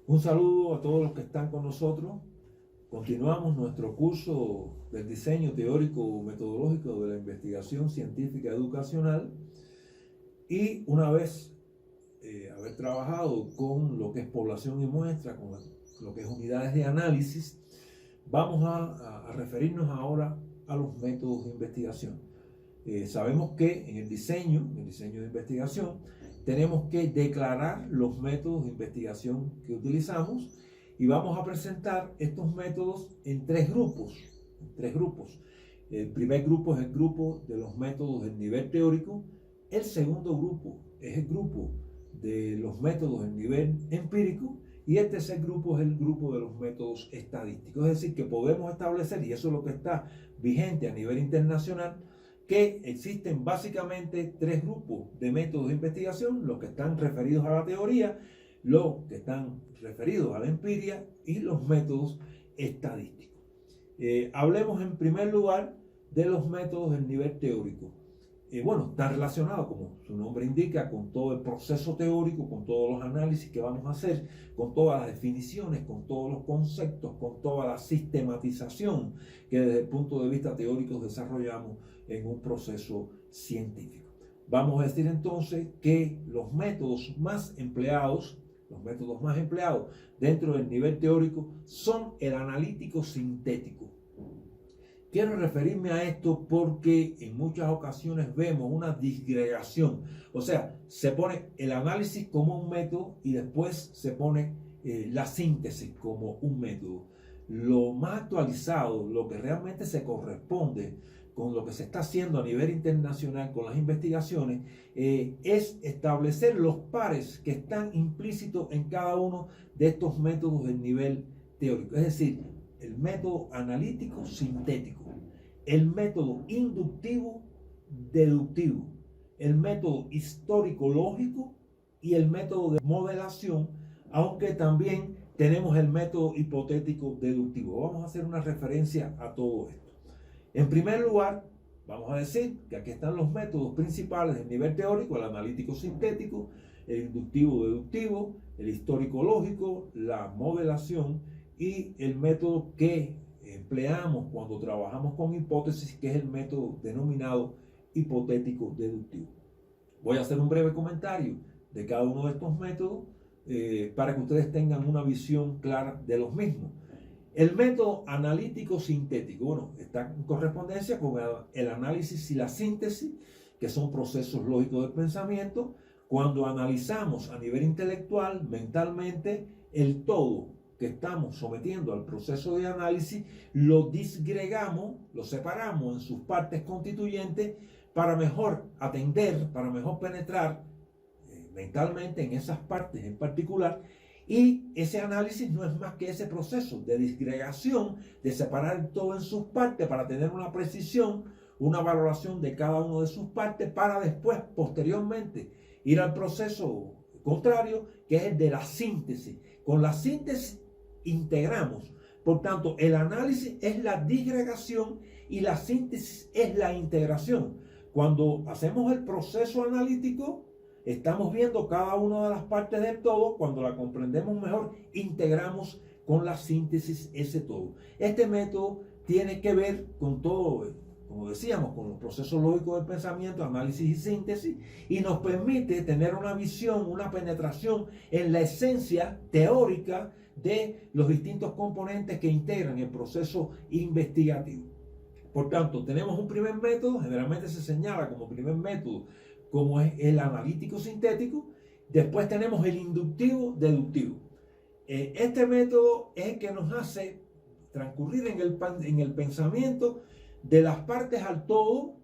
Un saludo a todos los que están con nosotros. Continuamos nuestro curso del diseño teórico metodológico de la investigación científica educacional y una vez haber trabajado con lo que es población y muestra, con lo que es unidades de análisis, vamos a referirnos ahora a los métodos de investigación. Sabemos que en el diseño de investigación, tenemos que declarar los métodos de investigación que utilizamos y vamos a presentar estos métodos en tres grupos. El primer grupo es el grupo de los métodos del nivel teórico. El segundo grupo es el grupo de los métodos del nivel empírico. Y el tercer grupo es el grupo de los métodos estadísticos. Es decir, que podemos establecer, y eso es lo que está vigente a nivel internacional, que existen básicamente tres grupos de métodos de investigación: los que están referidos a la teoría, los que están referidos a la empiria y los métodos estadísticos. Hablemos en primer lugar de los métodos del nivel teórico. Está relacionado, como su nombre indica, con todo el proceso teórico, con todos los análisis que vamos a hacer, con todas las definiciones, con todos los conceptos, con toda la sistematización que desde el punto de vista teórico desarrollamos en un proceso científico. Vamos a decir entonces que los métodos más empleados dentro del nivel teórico son el analítico sintético. Quiero referirme a esto porque en muchas ocasiones vemos una disgregación. O sea, se pone el análisis como un método y después se pone la síntesis como un método. Lo más actualizado, lo que realmente se corresponde con lo que se está haciendo a nivel internacional con las investigaciones, es establecer los pares que están implícitos en cada uno de estos métodos del nivel teórico. Es decir, el método analítico sintético, el método inductivo deductivo, el método histórico lógico y el método de modelación, aunque también tenemos el método hipotético deductivo. Vamos a hacer una referencia a todo esto. En primer lugar, vamos a decir que aquí están los métodos principales del nivel teórico: el analítico sintético, el inductivo deductivo, el histórico lógico, la modelación y el método que empleamos cuando trabajamos con hipótesis, que es el método denominado hipotético deductivo. Voy a hacer un breve comentario de cada uno de estos métodos para que ustedes tengan una visión clara de los mismos. El método analítico sintético, está en correspondencia con el análisis y la síntesis, que son procesos lógicos del pensamiento. Cuando analizamos a nivel intelectual, mentalmente, el todo que estamos sometiendo al proceso de análisis, lo disgregamos, lo separamos en sus partes constituyentes para mejor atender, para mejor penetrar mentalmente en esas partes en particular. Y ese análisis no es más que ese proceso de disgregación, de separar todo en sus partes para tener una precisión, una valoración de cada una de sus partes, para después, posteriormente, ir al proceso contrario, que es el de la síntesis. Con la síntesis integramos. Por tanto, el análisis es la disgregación y la síntesis es la integración. Cuando hacemos el proceso analítico, estamos viendo cada una de las partes del todo. Cuando la comprendemos mejor, integramos con la síntesis ese todo. Este método tiene que ver con todo, como decíamos, con los procesos lógicos del pensamiento, análisis y síntesis, y nos permite tener una visión, una penetración en la esencia teórica de los distintos componentes que integran el proceso investigativo. Por tanto, tenemos un primer método, generalmente se señala como primer método como es el analítico sintético. Después tenemos el inductivo deductivo. Este método es el que nos hace transcurrir en el pensamiento de las partes al todo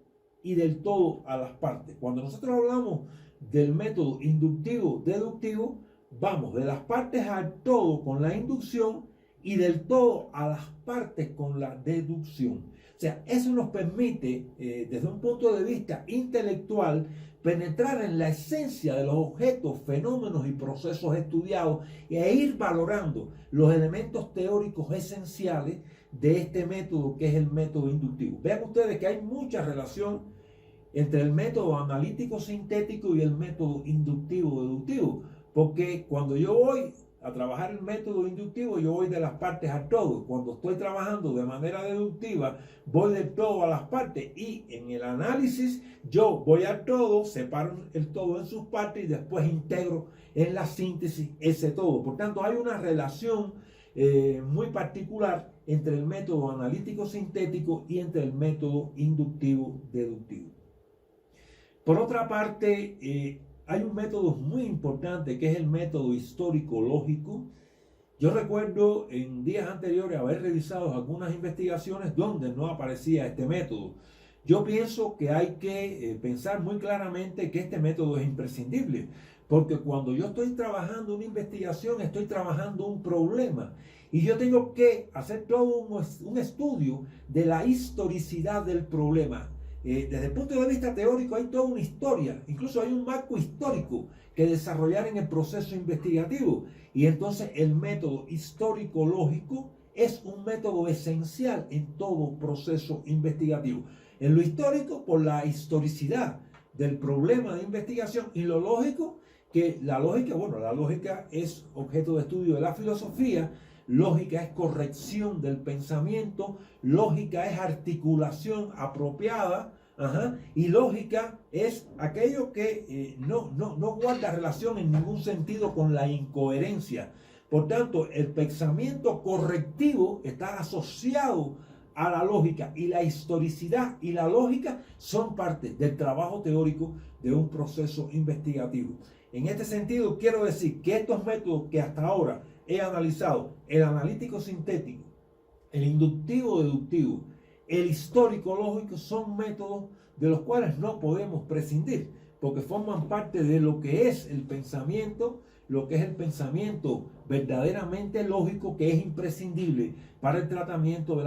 y del todo a las partes. Cuando nosotros hablamos del método inductivo deductivo, vamos de las partes al todo con la inducción y del todo a las partes con la deducción. O sea, eso nos permite, desde un punto de vista intelectual, penetrar en la esencia de los objetos, fenómenos y procesos estudiados e ir valorando los elementos teóricos esenciales de este método, que es el método inductivo. Vean ustedes que hay mucha relación entre el método analítico sintético y el método inductivo deductivo, porque cuando yo voy a trabajar el método inductivo, yo voy de las partes al todo. Cuando estoy trabajando de manera deductiva, voy del todo a las partes. Y en el análisis, yo voy al todo, separo el todo en sus partes y después integro en la síntesis ese todo. Por tanto, hay una relación muy particular entre el método analítico sintético y entre el método inductivo deductivo. Por otra parte, hay un método muy importante que es el método histórico-lógico. Yo recuerdo en días anteriores haber revisado algunas investigaciones donde no aparecía este método. Yo pienso que hay que pensar muy claramente que este método es imprescindible, porque cuando yo estoy trabajando una investigación, estoy trabajando un problema y yo tengo que hacer todo un estudio de la historicidad del problema. Desde el punto de vista teórico hay toda una historia, incluso hay un marco histórico que desarrollar en el proceso investigativo. Y entonces el método histórico-lógico es un método esencial en todo proceso investigativo. En lo histórico, por la historicidad del problema de investigación, y lo lógico, que la lógica es objeto de estudio de la filosofía. Lógica es corrección del pensamiento, lógica es articulación apropiada, y lógica es aquello que no guarda relación en ningún sentido con la incoherencia. Por tanto, el pensamiento correctivo está asociado a la lógica, y la historicidad y la lógica son parte del trabajo teórico de un proceso investigativo. En este sentido, quiero decir que estos métodos que hasta ahora he analizado, el analítico sintético, el inductivo deductivo, el histórico lógico, son métodos de los cuales no podemos prescindir, porque forman parte de lo que es el pensamiento, lo que es el pensamiento verdaderamente lógico, que es imprescindible para el tratamiento de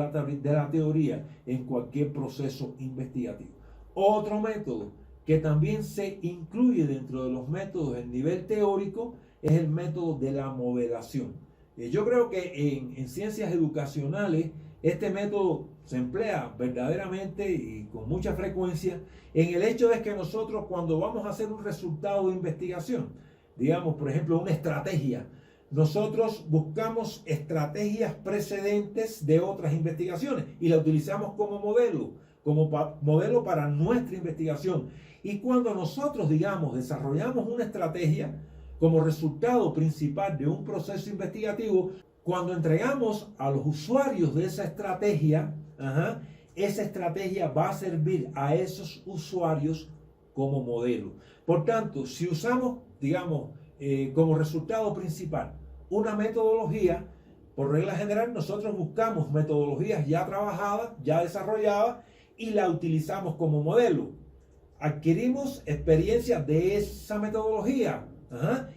la teoría en cualquier proceso investigativo. Otro método que también se incluye dentro de los métodos en nivel teórico es el método de la modelación. Yo creo que en ciencias educacionales este método se emplea verdaderamente y con mucha frecuencia en el hecho de que nosotros, cuando vamos a hacer un resultado de investigación, digamos por ejemplo una estrategia, nosotros buscamos estrategias precedentes de otras investigaciones y la utilizamos como modelo para nuestra investigación. Y cuando nosotros, digamos, desarrollamos una estrategia como resultado principal de un proceso investigativo, cuando entregamos a los usuarios de esa estrategia, esa estrategia va a servir a esos usuarios como modelo. Por tanto, si usamos, digamos, como resultado principal una metodología, por regla general nosotros buscamos metodologías ya trabajadas, ya desarrolladas, y la utilizamos como modelo. Adquirimos experiencia de esa metodología,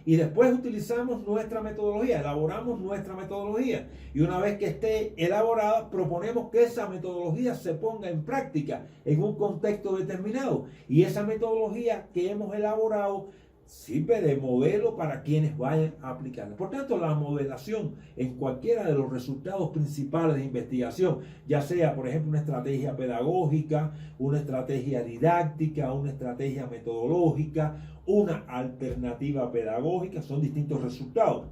y después utilizamos nuestra metodología, elaboramos nuestra metodología, y una vez que esté elaborada, proponemos que esa metodología se ponga en práctica en un contexto determinado, y esa metodología que hemos elaborado sirve de modelo para quienes vayan a aplicarla. Por tanto, la modelación en cualquiera de los resultados principales de investigación, ya sea por ejemplo una estrategia pedagógica, una estrategia didáctica, una estrategia metodológica, una alternativa pedagógica, son distintos resultados.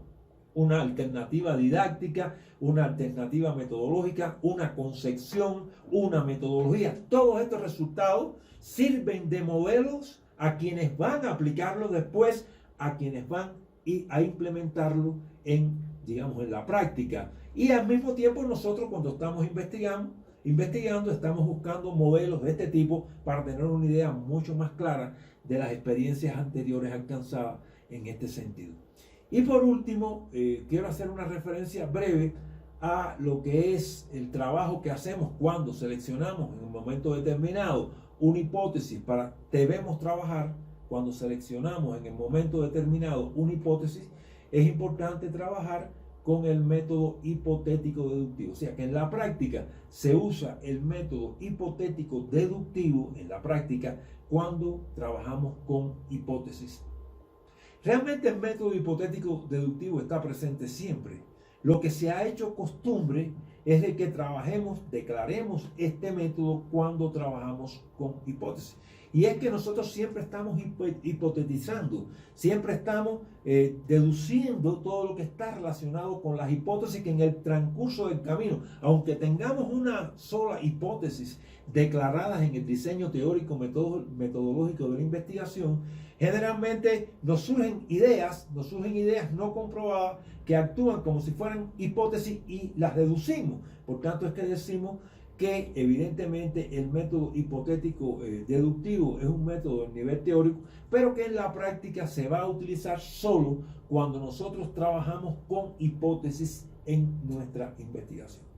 Una alternativa didáctica, una alternativa metodológica, una concepción, una metodología. Todos estos resultados sirven de modelos a quienes van a aplicarlo después, a quienes van a implementarlo digamos, en la práctica. Y al mismo tiempo nosotros, cuando estamos investigando, estamos buscando modelos de este tipo para tener una idea mucho más clara de las experiencias anteriores alcanzadas en este sentido. Y por último, quiero hacer una referencia breve a lo que es el trabajo que hacemos cuando seleccionamos en un momento determinado una hipótesis. Debemos trabajar cuando seleccionamos en el momento determinado una hipótesis. Es importante trabajar con el método hipotético deductivo, o sea que en la práctica se usa el método hipotético deductivo en la práctica cuando trabajamos con hipótesis. Realmente el método hipotético deductivo está presente siempre. Lo que se ha hecho costumbre es de que declaremos este método cuando trabajamos con hipótesis. Y es que nosotros siempre estamos hipotetizando, siempre estamos deduciendo todo lo que está relacionado con las hipótesis que en el transcurso del camino, aunque tengamos una sola hipótesis declaradas en el diseño teórico metodológico de la investigación, generalmente nos surgen ideas no comprobadas que actúan como si fueran hipótesis y las deducimos. Por tanto, es que decimos que evidentemente el método hipotético deductivo es un método de nivel teórico, pero que en la práctica se va a utilizar solo cuando nosotros trabajamos con hipótesis en nuestra investigación.